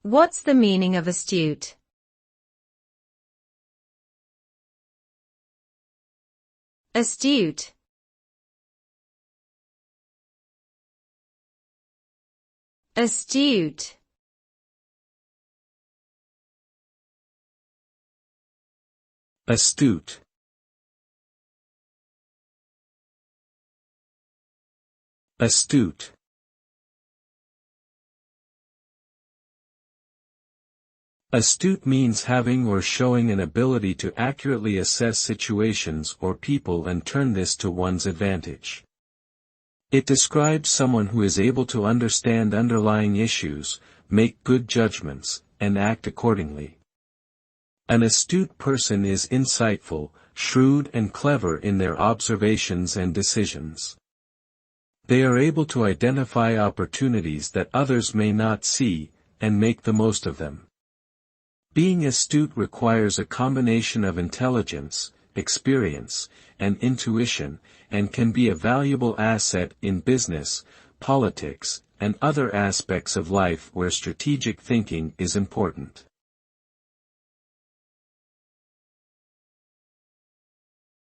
What's the meaning of astute? Astute. Astute. Astute. Astute. Astute means having or showing an ability to accurately assess situations or people and turn this to one's advantage. It describes someone who is able to understand underlying issues, make good judgments, and act accordingly. An astute person is insightful, shrewd and clever in their observations and decisions. They are able to identify opportunities that others may not see, and make the most of them. Being astute requires a combination of intelligence, experience, and intuition, and can be a valuable asset in business, politics, and other aspects of life where strategic thinking is important.